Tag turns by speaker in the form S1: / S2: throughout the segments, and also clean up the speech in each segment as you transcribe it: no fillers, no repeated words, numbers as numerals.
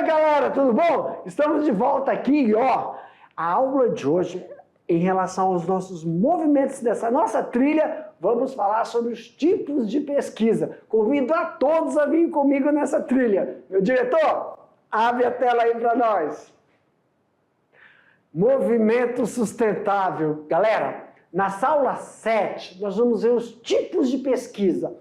S1: galera, tudo bom? Estamos de volta aqui, ó. A aula de hoje, em relação aos nossos movimentos dessa nossa trilha, vamos falar sobre os tipos de pesquisa. Convido a todos a vir comigo nessa trilha. Meu diretor, abre a tela aí para nós. Movimento sustentável. Galera, nessa aula 7, nós vamos ver os tipos de pesquisa.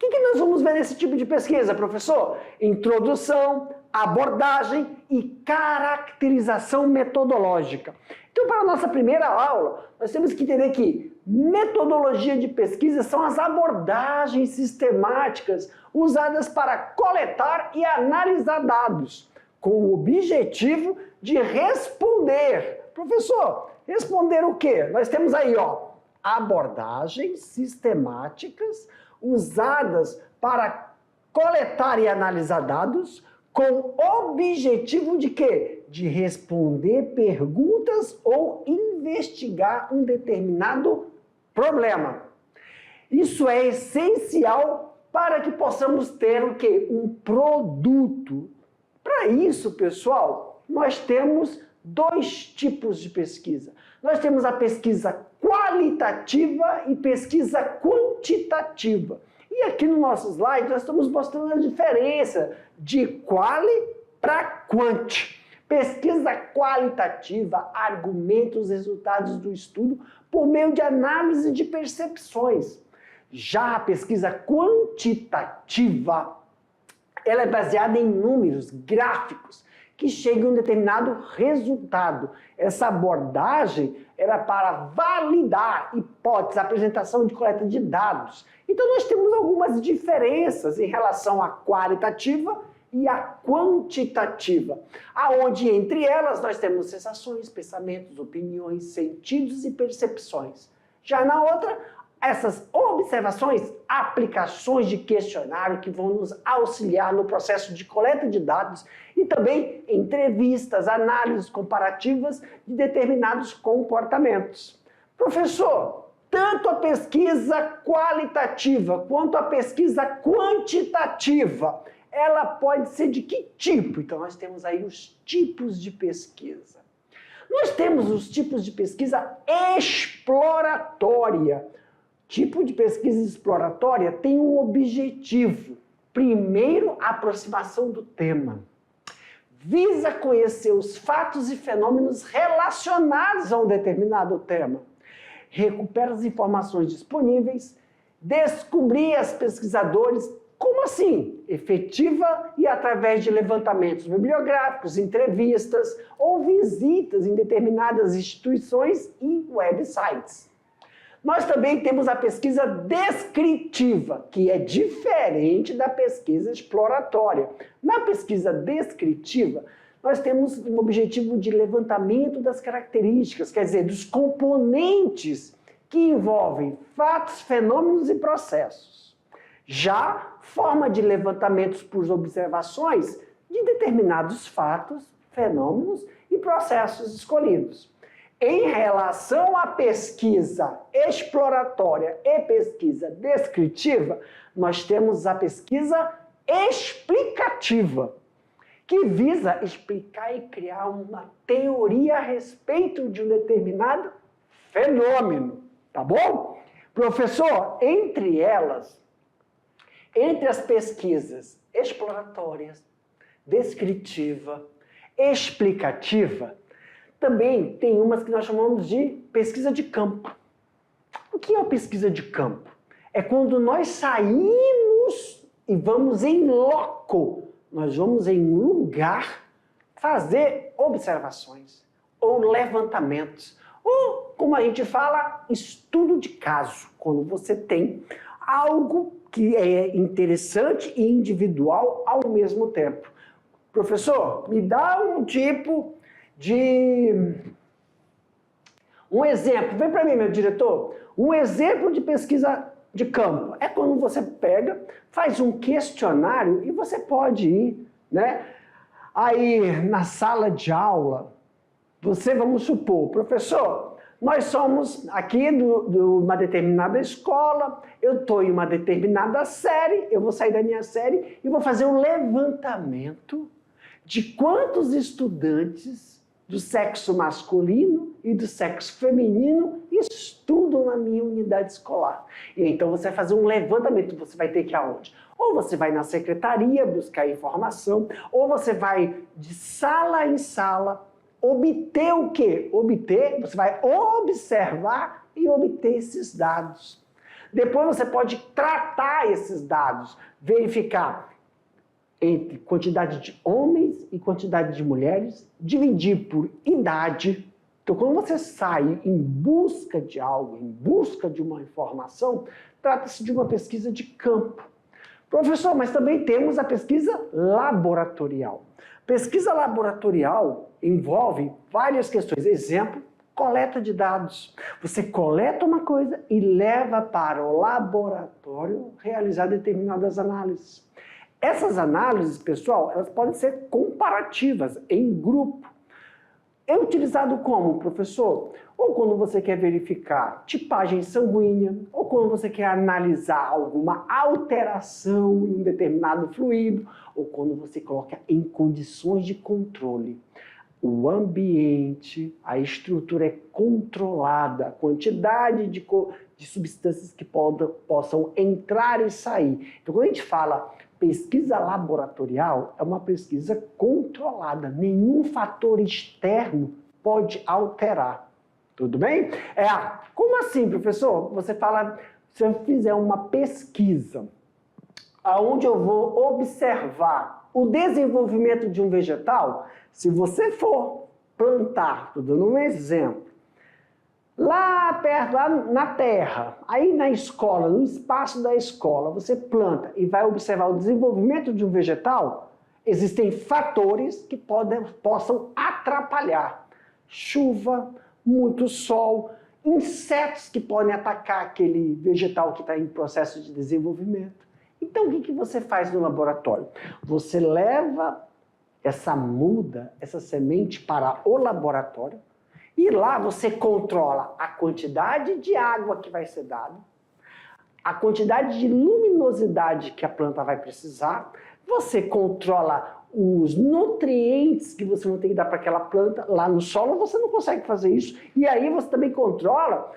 S1: O que nós vamos ver nesse tipo de pesquisa, professor? Introdução, abordagem e caracterização metodológica. Então, para a nossa primeira aula, nós temos que entender que metodologia de pesquisa são as abordagens sistemáticas usadas para coletar e analisar dados, com o objetivo de responder. Professor, responder o quê? Nós temos aí, ó, abordagens sistemáticas usadas para coletar e analisar dados com objetivo de quê? De responder perguntas ou investigar um determinado problema. Isso é essencial para que possamos ter o quê? Um produto. Para isso, pessoal, nós temos dois tipos de pesquisa. Nós temos a pesquisa qualitativa e pesquisa quantitativa. E aqui no nosso slide nós estamos mostrando a diferença de quali para quant. Pesquisa qualitativa argumenta os resultados do estudo por meio de análise de percepções. Já a pesquisa quantitativa, ela é baseada em números, gráficos, que chegam a um determinado resultado. Essa abordagem era para validar hipóteses, apresentação de coleta de dados. Então nós temos algumas diferenças em relação à qualitativa e à quantitativa, aonde entre elas nós temos sensações, pensamentos, opiniões, sentidos e percepções. Já na outra, essas observações, aplicações de questionário que vão nos auxiliar no processo de coleta de dados e também entrevistas, análises comparativas de determinados comportamentos. Professor, tanto a pesquisa qualitativa quanto a pesquisa quantitativa, ela pode ser de que tipo? Então nós temos aí os tipos de pesquisa. Nós temos os tipos de pesquisa exploratória. Tipo de pesquisa exploratória tem um objetivo. Primeiro, a aproximação do tema. Visa conhecer os fatos e fenômenos relacionados a um determinado tema. Recupera as informações disponíveis, descobrir as pesquisadores, como assim? Efetiva e através de levantamentos bibliográficos, entrevistas ou visitas em determinadas instituições e websites. Nós também temos a pesquisa descritiva, que é diferente da pesquisa exploratória. Na pesquisa descritiva, nós temos um objetivo de levantamento das características, quer dizer, dos componentes que envolvem fatos, fenômenos e processos. Já forma de levantamentos por observações de determinados fatos, fenômenos e processos escolhidos. Em relação à pesquisa exploratória e pesquisa descritiva, nós temos a pesquisa explicativa, que visa explicar e criar uma teoria a respeito de um determinado fenômeno, tá bom? Professor, entre elas, entre as pesquisas exploratórias, descritiva, explicativa, também tem umas que nós chamamos de pesquisa de campo. O que é a pesquisa de campo? É quando nós saímos e vamos em loco, nós vamos em um lugar fazer observações ou levantamentos, ou, como a gente fala, estudo de caso, quando você tem algo que é interessante e individual ao mesmo tempo. Professor, me dá um tipo um exemplo, vem para mim, meu diretor, um exemplo de pesquisa de campo. É quando você pega, faz um questionário e você pode ir, né? Aí, na sala de aula, vamos supor, professor, nós somos aqui de uma determinada escola, eu estou em uma determinada série, eu vou sair da minha série e vou fazer um levantamento de quantos estudantes do sexo masculino e do sexo feminino estudam na minha unidade escolar. E então você vai fazer um levantamento, você vai ter que ir aonde? Ou você vai na secretaria buscar informação, ou você vai de sala em sala obter o quê? Você vai observar e obter esses dados. Depois você pode tratar esses dados, verificar entre quantidade de homens e quantidade de mulheres, dividir por idade. Então, quando você sai em busca de algo, em busca de uma informação, trata-se de uma pesquisa de campo. Professor, mas também temos a pesquisa laboratorial. Pesquisa laboratorial envolve várias questões. Exemplo, coleta de dados. Você coleta uma coisa e leva para o laboratório realizar determinadas análises. Essas análises, pessoal, elas podem ser comparativas em grupo. É utilizado como, professor? Ou quando você quer verificar tipagem sanguínea, ou quando você quer analisar alguma alteração em um determinado fluido, ou quando você coloca em condições de controle. O ambiente, a estrutura é controlada, a quantidade de substâncias que possam entrar e sair. Então, quando a gente fala pesquisa laboratorial, é uma pesquisa controlada. Nenhum fator externo pode alterar. Tudo bem? Como assim, professor? Você fala, se eu fizer uma pesquisa onde eu vou observar o desenvolvimento de um vegetal, se você for plantar, estou dando um exemplo, lá perto, lá na terra, aí na escola, no espaço da escola, você planta e vai observar o desenvolvimento de um vegetal, existem fatores que possam atrapalhar. Chuva, muito sol, insetos que podem atacar aquele vegetal que está em processo de desenvolvimento. Então, o que você faz no laboratório? Você leva essa muda, essa semente para o laboratório, e lá você controla a quantidade de água que vai ser dada, a quantidade de luminosidade que a planta vai precisar, você controla os nutrientes que você vai ter que dar para aquela planta. Lá no solo você não consegue fazer isso. E aí você também controla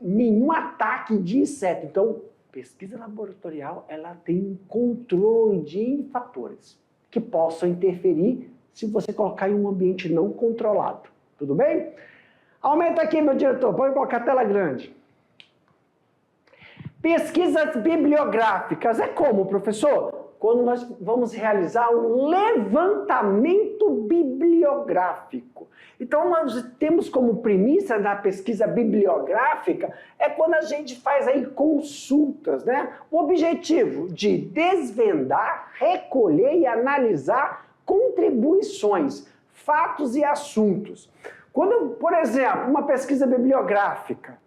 S1: nenhum ataque de inseto. Então, pesquisa laboratorial, ela tem um controle de fatores que possam interferir se você colocar em um ambiente não controlado. Tudo bem? Aumenta aqui, meu diretor, pode colocar a tela grande. Pesquisas bibliográficas. É como, professor? Quando nós vamos realizar um levantamento bibliográfico. Então, nós temos como premissa da pesquisa bibliográfica quando a gente faz aí consultas, né? O objetivo de desvendar, recolher e analisar contribuições, fatos e assuntos. Quando, por exemplo, uma pesquisa bibliográfica,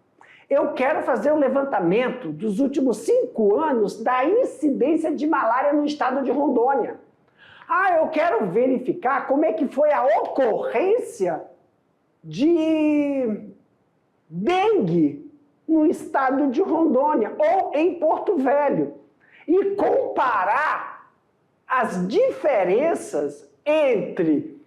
S1: eu quero fazer um levantamento dos últimos 5 anos da incidência de malária no estado de Rondônia. Eu quero verificar como é que foi a ocorrência de dengue no estado de Rondônia ou em Porto Velho e comparar as diferenças entre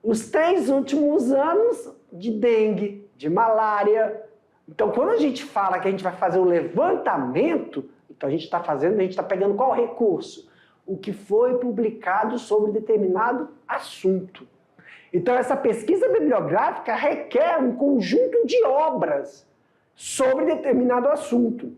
S1: os 3 últimos anos de dengue, de malária. Então, quando a gente fala que a gente vai fazer um levantamento, então a gente está pegando qual recurso? O que foi publicado sobre determinado assunto. Então, essa pesquisa bibliográfica requer um conjunto de obras sobre determinado assunto.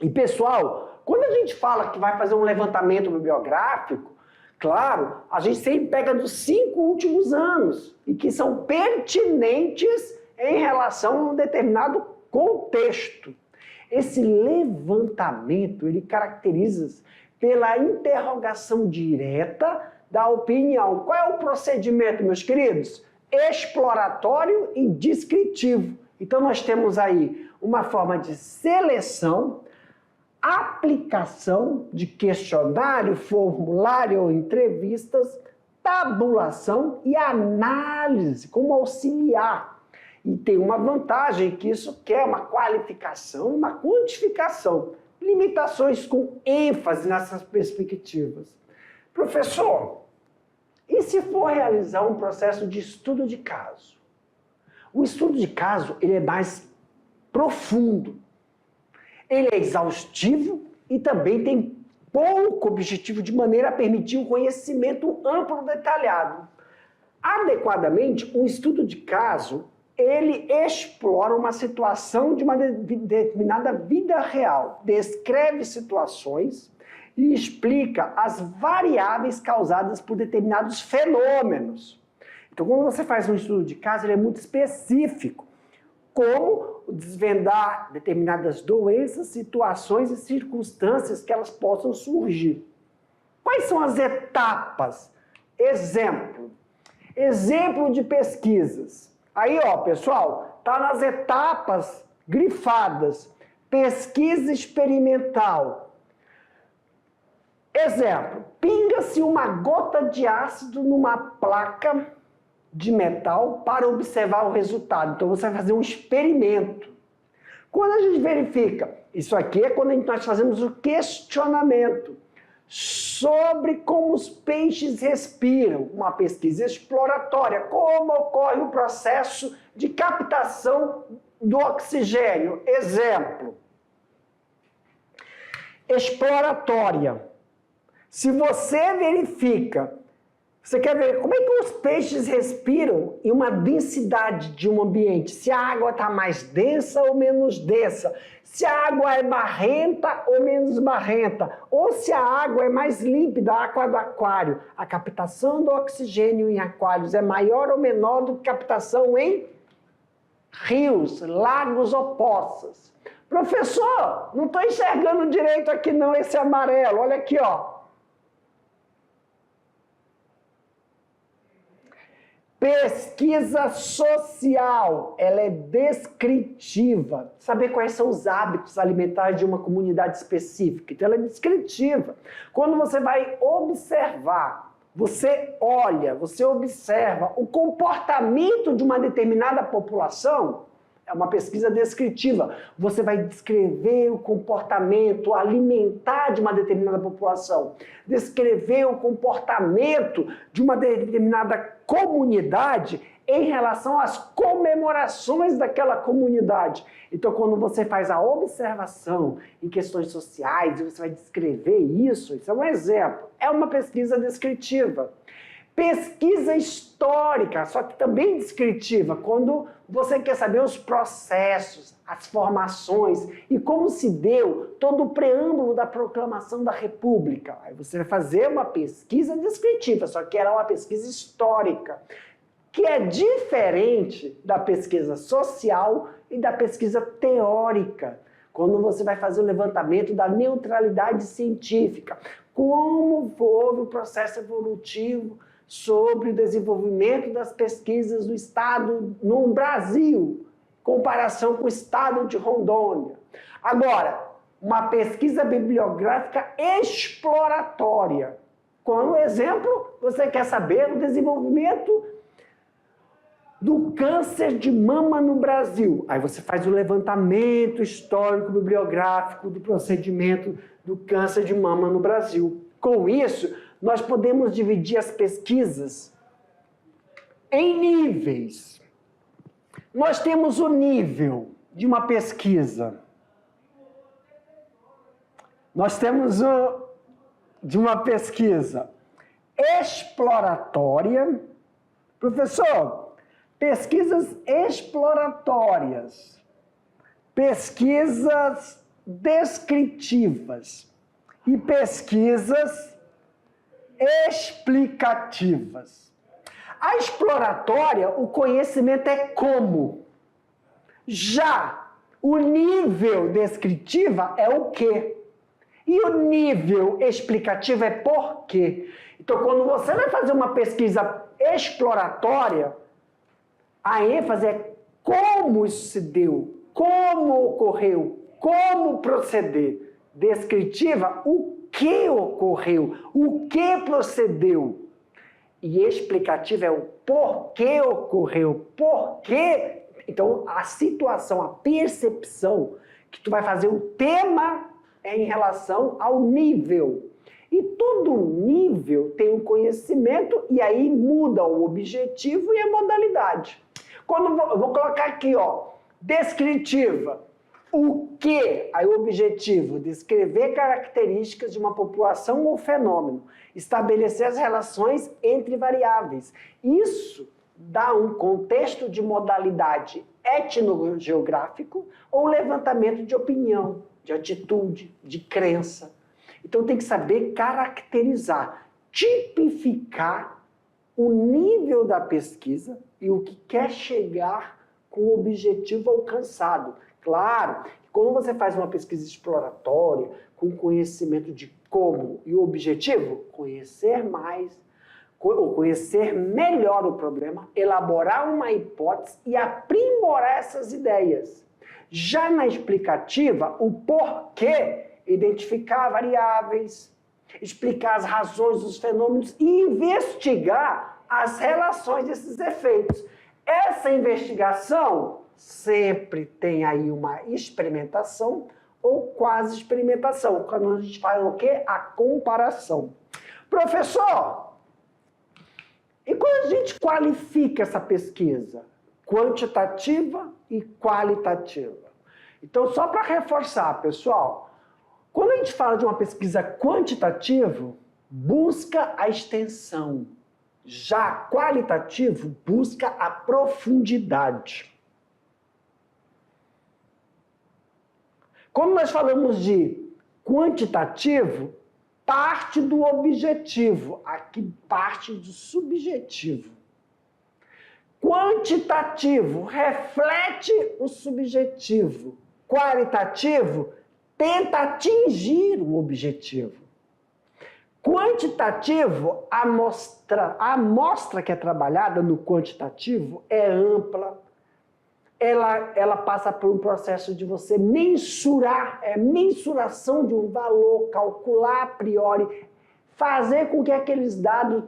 S1: E, pessoal, quando a gente fala que vai fazer um levantamento bibliográfico, claro, a gente sempre pega dos 5 últimos anos e que são pertinentes em relação a um determinado contexto. Esse levantamento, ele caracteriza-se pela interrogação direta da opinião. Qual é o procedimento, meus queridos? Exploratório e descritivo. Então, nós temos aí uma forma de seleção, aplicação de questionário, formulário ou entrevistas, tabulação e análise, como auxiliar. E tem uma vantagem que isso quer uma qualificação, uma quantificação. Limitações com ênfase nessas perspectivas. Professor, E se for realizar um processo de estudo de caso? O estudo de caso ele é mais profundo. Ele é exaustivo e também tem pouco objetivo de maneira a permitir um conhecimento amplo e detalhado. Adequadamente, um estudo de caso, ele explora uma situação de uma determinada vida real, descreve situações e explica as variáveis causadas por determinados fenômenos. Então, quando você faz um estudo de caso, ele é muito específico. Como desvendar determinadas doenças, situações e circunstâncias que elas possam surgir. Quais são as etapas? Exemplo de pesquisas. Aí, ó, pessoal, tá nas etapas grifadas. Pesquisa experimental. Exemplo, pinga-se uma gota de ácido numa placa de metal para observar o resultado. Então você vai fazer um experimento. Quando a gente verifica, isso aqui é quando nós fazemos o questionamento sobre como os peixes respiram, uma pesquisa exploratória, como ocorre o processo de captação do oxigênio. Exemplo, exploratória. Se você verifica, você quer ver como é que os peixes respiram em uma densidade de um ambiente, se a água está mais densa ou menos densa, se a água é barrenta ou menos barrenta, ou se a água é mais límpida, a água do aquário. A captação do oxigênio em aquários é maior ou menor do que a captação em rios, lagos ou poças. Professor, não estou enxergando direito aqui não esse amarelo, olha aqui, ó. Pesquisa social, ela é descritiva. Saber quais são os hábitos alimentares de uma comunidade específica. Então, ela é descritiva. Quando você vai observar, você olha, você observa o comportamento de uma determinada população, é uma pesquisa descritiva. Você vai descrever o comportamento alimentar de uma determinada população, descrever o comportamento de uma determinada comunidade em relação às comemorações daquela comunidade. Então, quando você faz a observação em questões sociais e você vai descrever isso é um exemplo. É uma pesquisa descritiva. Pesquisa histórica, só que também descritiva, quando você quer saber os processos, as formações e como se deu todo o preâmbulo da proclamação da República. Aí você vai fazer uma pesquisa descritiva, só que era uma pesquisa histórica, que é diferente da pesquisa social e da pesquisa teórica, quando você vai fazer o levantamento da neutralidade científica, como houve o processo evolutivo sobre o desenvolvimento das pesquisas do Estado no Brasil, comparação com o Estado de Rondônia. Agora, uma pesquisa bibliográfica exploratória. Como exemplo, você quer saber o desenvolvimento do câncer de mama no Brasil. Aí você faz o levantamento histórico bibliográfico do procedimento do câncer de mama no Brasil. Com isso, nós podemos dividir as pesquisas em níveis. Nós temos o nível de uma pesquisa. Nós temos de uma pesquisa exploratória. Professor, pesquisas exploratórias, pesquisas descritivas e pesquisas explicativas. A exploratória, o conhecimento é como. Já o nível descritiva é o quê. E o nível explicativo é por quê. Então, quando você vai fazer uma pesquisa exploratória, a ênfase é como isso se deu, como ocorreu, como proceder. Descritiva, o que ocorreu, o que procedeu. E explicativa é o porquê ocorreu, porquê. Então, a situação, a percepção que tu vai fazer o tema é em relação ao nível. E todo nível tem um conhecimento e aí muda o objetivo e a modalidade. Quando eu vou colocar aqui, ó, descritiva. O que? Aí o objetivo, descrever características de uma população ou fenômeno, estabelecer as relações entre variáveis. Isso dá um contexto de modalidade etnogeográfico ou levantamento de opinião, de atitude, de crença. Então tem que saber caracterizar, tipificar o nível da pesquisa e o que quer chegar com o objetivo alcançado. Claro, quando você faz uma pesquisa exploratória, com conhecimento de como e o objetivo, conhecer mais, ou conhecer melhor o problema, elaborar uma hipótese e aprimorar essas ideias. Já na explicativa, o porquê, identificar variáveis, explicar as razões dos fenômenos e investigar as relações desses efeitos. Essa investigação sempre tem aí uma experimentação ou quase experimentação, quando a gente faz o quê? A comparação. Professor, e quando a gente qualifica essa pesquisa? Quantitativa e qualitativa. Então, só para reforçar, pessoal, quando a gente fala de uma pesquisa quantitativa, busca a extensão. Já qualitativo, busca a profundidade. Quando nós falamos de quantitativo, parte do objetivo, aqui parte do subjetivo. Quantitativo reflete o subjetivo. Qualitativo tenta atingir o objetivo. Quantitativo, a amostra que é trabalhada no quantitativo é ampla, ela passa por um processo de você mensurar, mensuração de um valor, calcular a priori, fazer com que aqueles dados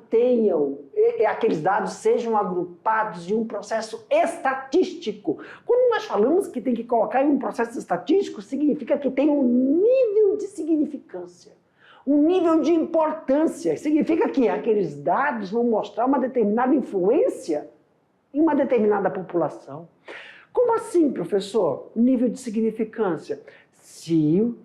S1: aqueles dados sejam agrupados em um processo estatístico. Quando nós falamos que tem que colocar em um processo estatístico, significa que tem um nível de significância, um nível de importância. Significa que aqueles dados vão mostrar uma determinada influência em uma determinada população. Como assim, professor? Nível de significância. Se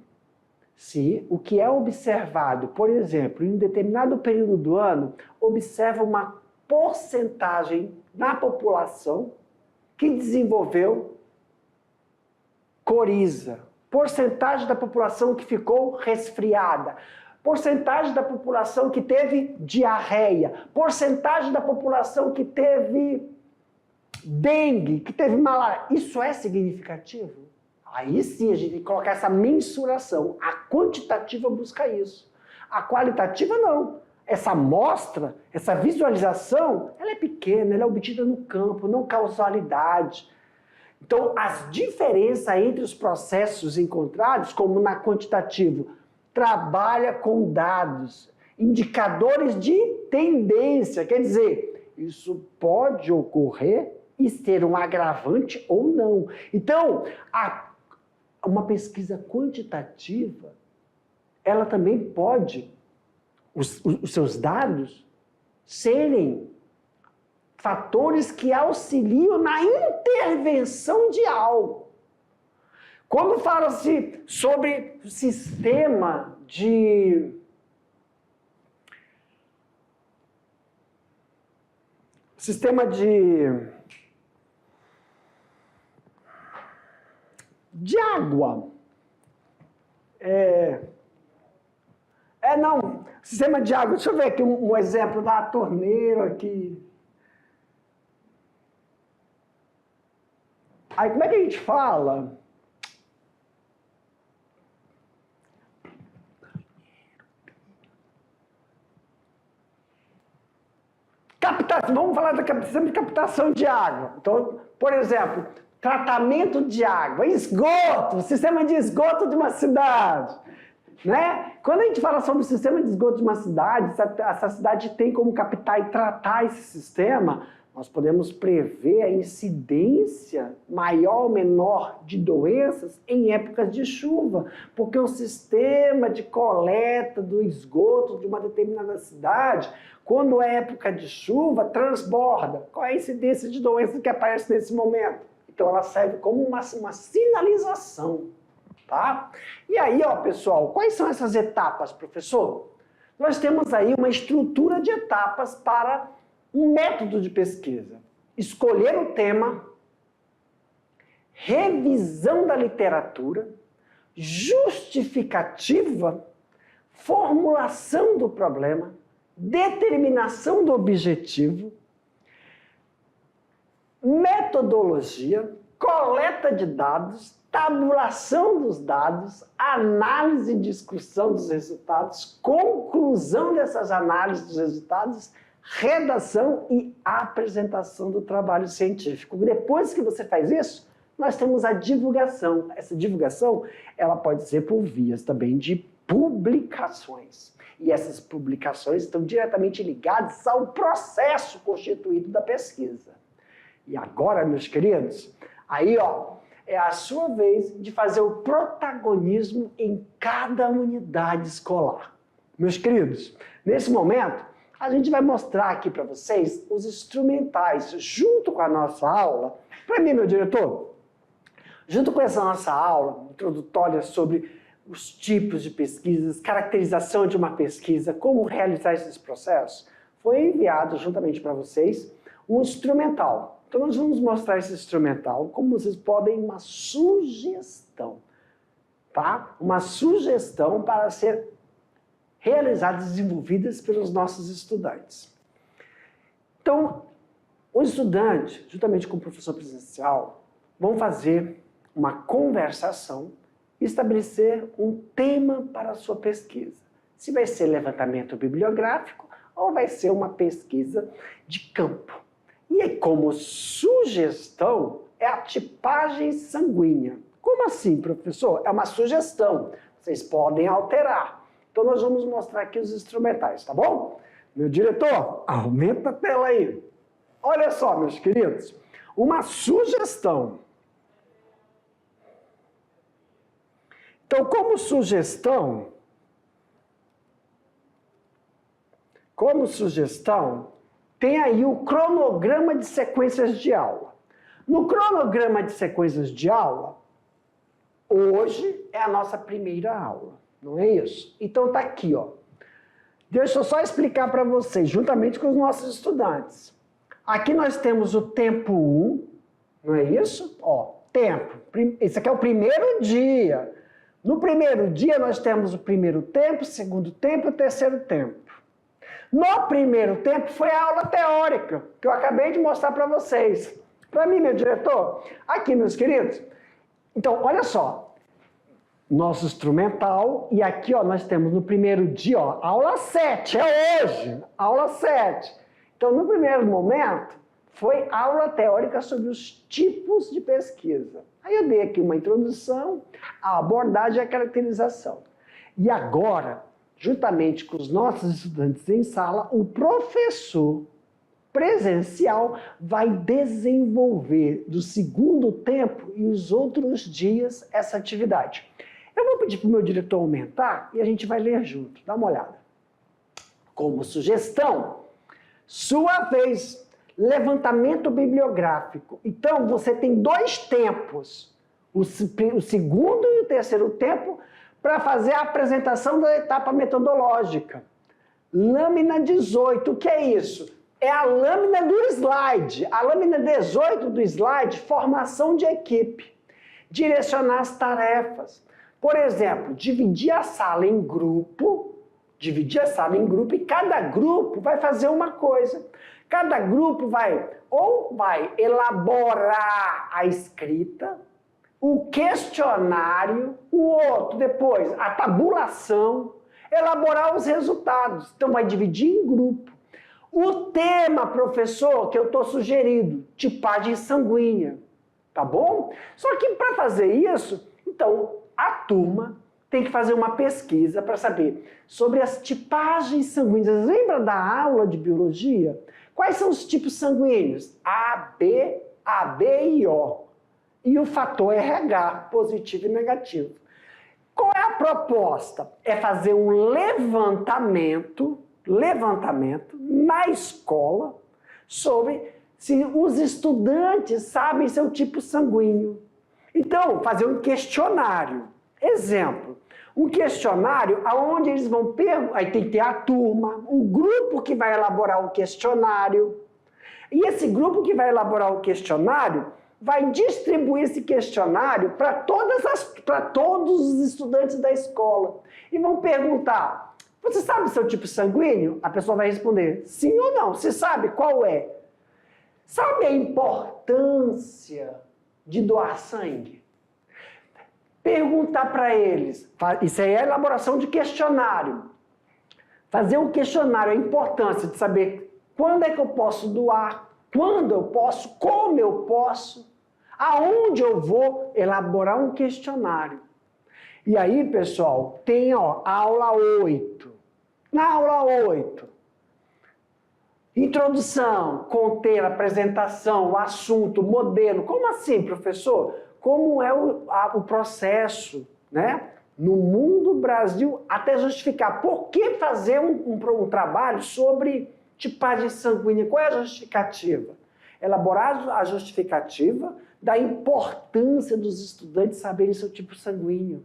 S1: o que é observado, por exemplo, em um determinado período do ano, observa uma porcentagem na população que desenvolveu coriza, porcentagem da população que ficou resfriada, porcentagem da população que teve diarreia, porcentagem da população que teve dengue, que teve malária. Isso é significativo? Aí sim a gente tem que colocar essa mensuração. A quantitativa busca isso. A qualitativa não. Essa amostra, essa visualização, ela é pequena, ela é obtida no campo, não causalidade. Então, as diferenças entre os processos encontrados, como na quantitativo, trabalha com dados, indicadores de tendência. Quer dizer, isso pode ocorrer e ser um agravante ou não. Então, uma pesquisa quantitativa, ela também pode, os seus dados, serem fatores que auxiliam na intervenção de algo. Quando fala-se sobre sistema de água. Não, sistema de água. Deixa eu ver aqui um exemplo da torneira aqui. Aí como é que a gente fala? Vamos falar do sistema de captação de água. Então, por exemplo, tratamento de água, esgoto, sistema de esgoto de uma cidade. Né? Quando a gente fala sobre o sistema de esgoto de uma cidade, essa cidade tem como captar e tratar esse sistema, Nós podemos prever a incidência maior ou menor de doenças em épocas de chuva, porque o sistema de coleta do esgoto de uma determinada cidade, quando é época de chuva, transborda. Qual é a incidência de doenças que aparece nesse momento? Então ela serve como uma sinalização, tá? E aí, ó, pessoal, quais são essas etapas, professor? Nós temos aí uma estrutura de etapas para um método de pesquisa. Escolher o tema, revisão da literatura, justificativa, formulação do problema, determinação do objetivo, metodologia, coleta de dados, tabulação dos dados, análise e discussão dos resultados, conclusão dessas análises dos resultados, redação e apresentação do trabalho científico. Depois que você faz isso, nós temos a divulgação. Essa divulgação, ela pode ser por vias também de publicações. E essas publicações estão diretamente ligadas ao processo constituído da pesquisa. E agora, meus queridos, aí, ó, é a sua vez de fazer o protagonismo em cada unidade escolar. Meus queridos, nesse momento, a gente vai mostrar aqui para vocês os instrumentais, junto com a nossa aula. Para mim, meu diretor, junto com essa nossa aula introdutória sobre os tipos de pesquisas, caracterização de uma pesquisa, como realizar esses processos, foi enviado juntamente para vocês um instrumental. Então nós vamos mostrar esse instrumental, como vocês podem, uma sugestão, tá? Uma sugestão para ser realizadas, desenvolvidas pelos nossos estudantes. Então, o estudante, juntamente com o professor presencial, vão fazer uma conversação e estabelecer um tema para a sua pesquisa. Se vai ser levantamento bibliográfico ou vai ser uma pesquisa de campo. E aí, como sugestão, é a tipagem sanguínea. Como assim, professor? É uma sugestão. Vocês podem alterar. Então, nós vamos mostrar aqui os instrumentais, tá bom? Meu diretor, aumenta a tela aí. Olha só, meus queridos. Uma sugestão. Então, como sugestão, tem aí o cronograma de sequências de aula. No cronograma de sequências de aula, hoje é a nossa primeira aula, não é isso? Então tá aqui, ó. Deixa eu só explicar para vocês, juntamente com os nossos estudantes. Aqui nós temos o tempo 1, não é isso? Ó, tempo. Esse aqui é o primeiro dia. No primeiro dia nós temos o primeiro tempo, o segundo tempo e o terceiro tempo. No primeiro tempo foi a aula teórica, que eu acabei de mostrar para vocês. Para mim, meu diretor, aqui, meus queridos. Então, olha só. Nosso instrumental, e aqui, ó, nós temos no primeiro dia, ó, aula 7, é hoje, aula 7. Então, no primeiro momento, foi aula teórica sobre os tipos de pesquisa. Aí eu dei aqui uma introdução, a abordagem e a caracterização. E agora, juntamente com os nossos estudantes em sala, o professor presencial vai desenvolver do segundo tempo e os outros dias essa atividade. Eu vou pedir para o meu diretor aumentar e a gente vai ler junto. Dá uma olhada. Como sugestão, sua vez, levantamento bibliográfico. Então, você tem dois tempos, o segundo e o terceiro tempo, para fazer a apresentação da etapa metodológica. Lâmina 18, o que é isso? É a lâmina do slide. A lâmina 18 do slide, formação de equipe. Direcionar as tarefas. Por exemplo, dividir a sala em grupo e cada grupo vai fazer uma coisa. Cada grupo vai elaborar a escrita, o questionário, o outro depois a tabulação, elaborar os resultados. Então vai dividir em grupo. O tema, professor, que eu estou sugerindo, tipagem sanguínea, tá bom? Só que para fazer isso, então a turma tem que fazer uma pesquisa para saber sobre as tipagens sanguíneas. Lembra da aula de biologia? Quais são os tipos sanguíneos? AB, AB e O. E o fator RH, positivo e negativo. Qual é a proposta? É fazer um levantamento na escola sobre se os estudantes sabem seu tipo sanguíneo. Então, fazer um questionário. Exemplo, um questionário onde eles vão perguntar, aí tem que ter a turma, o grupo que vai elaborar o questionário. E esse grupo que vai elaborar o questionário vai distribuir esse questionário para todos os estudantes da escola. E vão perguntar, você sabe seu tipo sanguíneo? A pessoa vai responder, sim ou não. Você sabe qual é? Sabe a importância de doar sangue? Perguntar para eles, isso aí é elaboração de questionário. Fazer um questionário, a importância de saber quando é que eu posso doar, quando eu posso, como eu posso, aonde eu vou, elaborar um questionário. E aí, pessoal, tem a aula 8. Na aula 8, introdução, conter, apresentação, o assunto, modelo. Como assim, professor? Como é o processo, né? No mundo, Brasil, até justificar. Por que fazer um trabalho sobre tipagem sanguínea? Qual é a justificativa? Elaborar a justificativa da importância dos estudantes saberem seu tipo sanguíneo.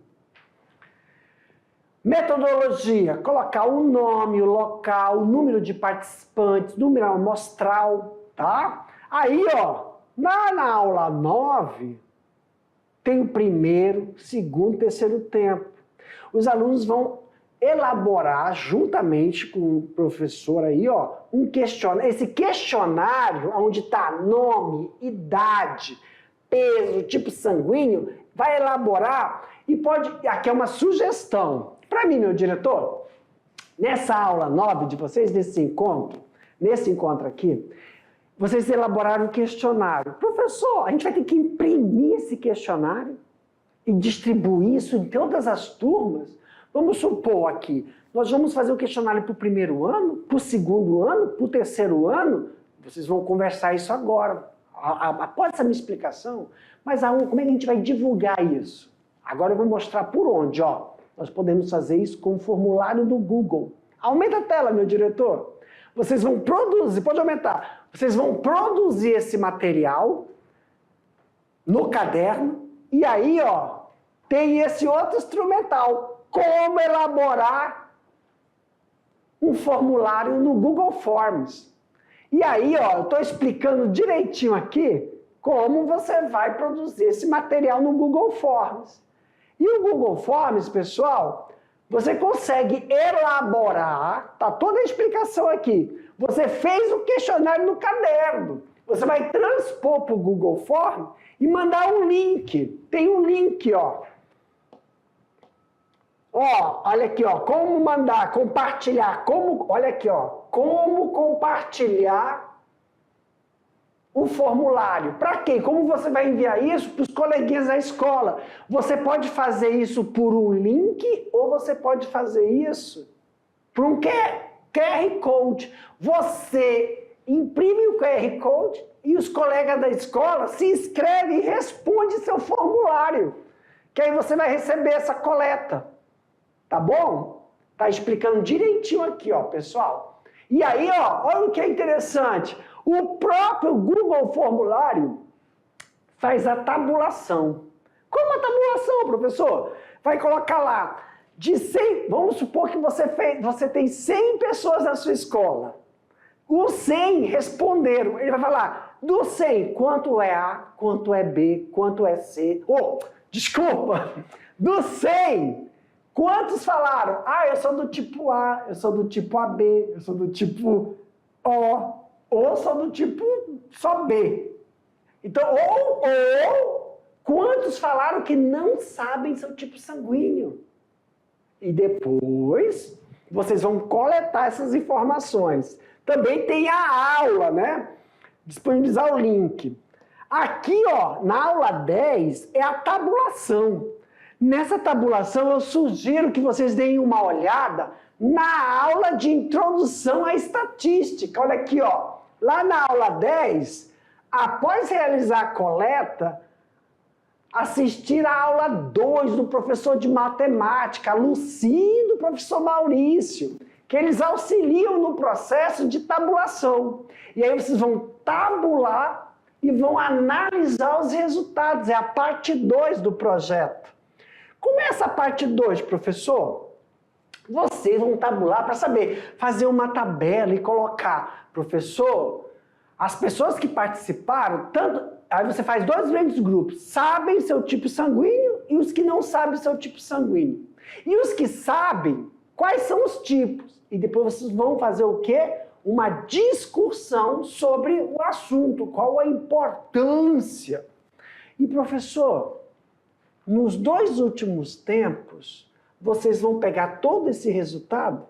S1: Metodologia, colocar o nome, o local, o número de participantes, número amostral, tá? Aí, ó, na aula 9, tem o primeiro, segundo, terceiro tempo. Os alunos vão elaborar, juntamente com o professor aí, ó, um questionário. Esse questionário, onde está nome, idade, peso, tipo sanguíneo, vai elaborar e pode... Aqui é uma sugestão. Para mim, meu diretor, nessa aula 9 de vocês, nesse encontro aqui, vocês elaboraram um questionário. Professor, a gente vai ter que imprimir esse questionário e distribuir isso em todas as turmas? Vamos supor aqui, nós vamos fazer o questionário para o primeiro ano, para o segundo ano, para o terceiro ano. Vocês vão conversar isso agora, após essa minha explicação. Mas como é que a gente vai divulgar isso? Agora eu vou mostrar por onde, ó. Nós podemos fazer isso com o formulário do Google. Aumenta a tela, meu diretor. Vocês vão produzir, pode aumentar. Vocês vão produzir esse material no caderno e aí, ó, tem esse outro instrumental. Como elaborar um formulário no Google Forms. E aí, ó, eu estou explicando direitinho aqui como você vai produzir esse material no Google Forms. E o Google Forms, pessoal, você consegue elaborar, tá toda a explicação aqui. Você fez o questionário no caderno. Você vai transpor para o Google Forms e mandar um link. Tem um link, ó. Ó, olha aqui, ó, como mandar, compartilhar, olha aqui, ó, como compartilhar o formulário. Para quem? Como você vai enviar isso para os coleguinhas da escola? Você pode fazer isso por um link ou você pode fazer isso por um QR Code. Você imprime o QR Code e os colegas da escola se inscrevem e respondem seu formulário. Que aí você vai receber essa coleta. Tá bom? Tá explicando direitinho aqui, ó, pessoal. E aí, ó, olha o que é interessante. O próprio Google Formulário faz a tabulação. Como a tabulação, professor? Vai colocar lá, de 100, vamos supor que você tem 100 pessoas na sua escola. Os 100 responderam. Ele vai falar, do 100, quanto é A, quanto é B, quanto é C. Desculpa, do 100... Quantos falaram? Ah, eu sou do tipo A, eu sou do tipo AB, eu sou do tipo O, ou sou do tipo só B. Então, ou quantos falaram que não sabem seu tipo sanguíneo? E depois, vocês vão coletar essas informações. Também tem a aula, né? Disponibilizar o link. Aqui, ó, na aula 10, é a tabulação. Nessa tabulação, eu sugiro que vocês deem uma olhada na aula de introdução à estatística. Olha aqui, ó. Lá na aula 10, após realizar a coleta, assistir a aula 2 do professor de matemática, a Lucinha e do professor Maurício, que eles auxiliam no processo de tabulação. E aí vocês vão tabular e vão analisar os resultados. É a parte 2 do projeto. Como é essa parte 2, professor? Vocês vão tabular para saber, fazer uma tabela e colocar, professor, as pessoas que participaram, aí você faz 2 grandes grupos, sabem seu tipo sanguíneo e os que não sabem seu tipo sanguíneo. E os que sabem, quais são os tipos? E depois vocês vão fazer o quê? Uma discussão sobre o assunto, qual a importância. E professor, nos 2 últimos tempos, vocês vão pegar todo esse resultado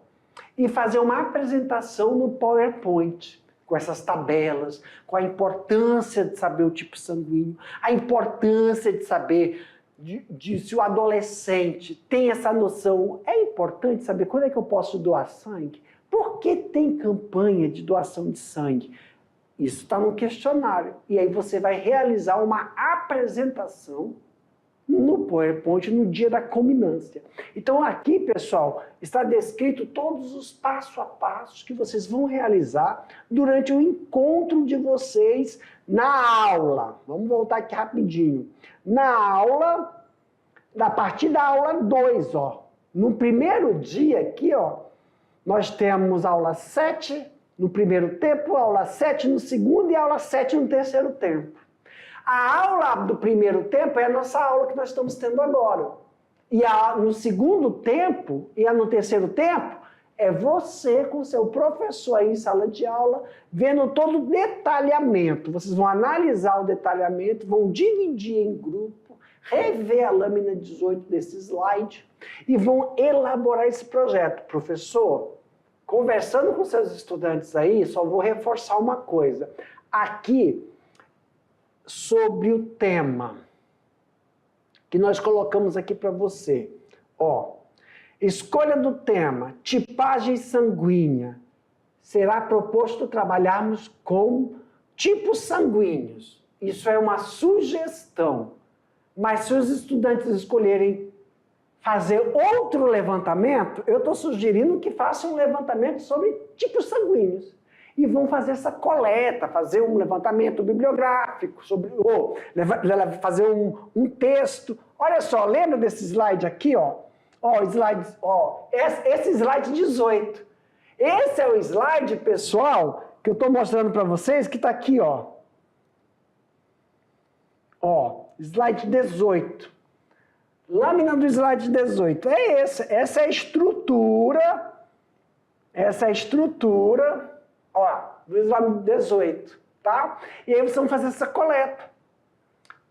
S1: e fazer uma apresentação no PowerPoint, com essas tabelas, com a importância de saber o tipo sanguíneo, a importância de saber se o adolescente tem essa noção. É importante saber quando é que eu posso doar sangue? Por que tem campanha de doação de sangue? Isso está no questionário. E aí você vai realizar uma apresentação no PowerPoint no dia da culminância. Então aqui, pessoal, está descrito todos os passo a passo que vocês vão realizar durante o encontro de vocês na aula. Vamos voltar aqui rapidinho. Na aula, a partir da aula 2, ó. No primeiro dia aqui, ó, nós temos aula 7 no primeiro tempo, aula 7 no segundo e aula 7 no terceiro tempo. A aula do primeiro tempo é a nossa aula que nós estamos tendo agora. E no segundo tempo e no terceiro tempo, é você com seu professor aí em sala de aula, vendo todo o detalhamento. Vocês vão analisar o detalhamento, vão dividir em grupo, rever a lâmina 18 desse slide e vão elaborar esse projeto. Professor, conversando com seus estudantes aí, só vou reforçar uma coisa. Aqui, sobre o tema que nós colocamos aqui para você. Ó, escolha do tema, tipagem sanguínea. Será proposto trabalharmos com tipos sanguíneos. Isso é uma sugestão. Mas se os estudantes escolherem fazer outro levantamento, eu estou sugerindo que façam um levantamento sobre tipos sanguíneos. E vão fazer essa coleta, fazer um levantamento bibliográfico, ou fazer um texto. Olha só, lembra desse slide aqui, ó? Esse slide 18. Esse é o slide, pessoal, que eu estou mostrando para vocês, que está aqui, ó. Ó, slide 18. Lâmina do slide 18. É essa. Essa é a estrutura. Essa é a estrutura. Ó, do slide 18, tá? E aí vocês vão fazer essa coleta.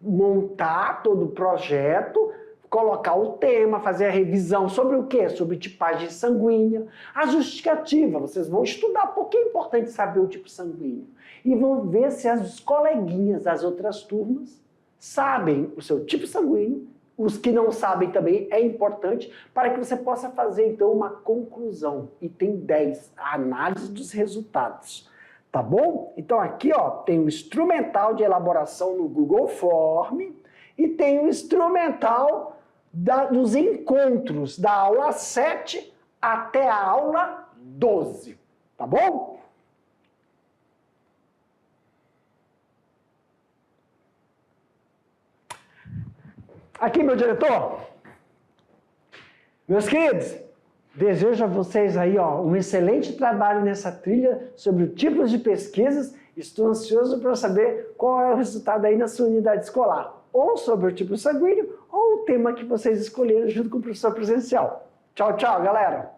S1: Montar todo o projeto, colocar o tema, fazer a revisão sobre o quê? Sobre tipagem sanguínea. A justificativa, vocês vão estudar porque é importante saber o tipo sanguíneo. E vão ver se as coleguinhas das outras turmas sabem o seu tipo sanguíneo. Os que não sabem também é importante para que você possa fazer, então, uma conclusão. Item 10, a análise dos resultados. Tá bom? Então, aqui, ó, tem o instrumental de elaboração no Google Form e tem o instrumental dos encontros da aula 7 até a aula 12. Tá bom? Aqui, meu diretor. Meus queridos, desejo a vocês aí, ó, um excelente trabalho nessa trilha sobre tipos de pesquisas. Estou ansioso para saber qual é o resultado aí na sua unidade escolar. Ou sobre o tipo sanguíneo, ou o tema que vocês escolheram junto com o professor presencial. Tchau, tchau, galera!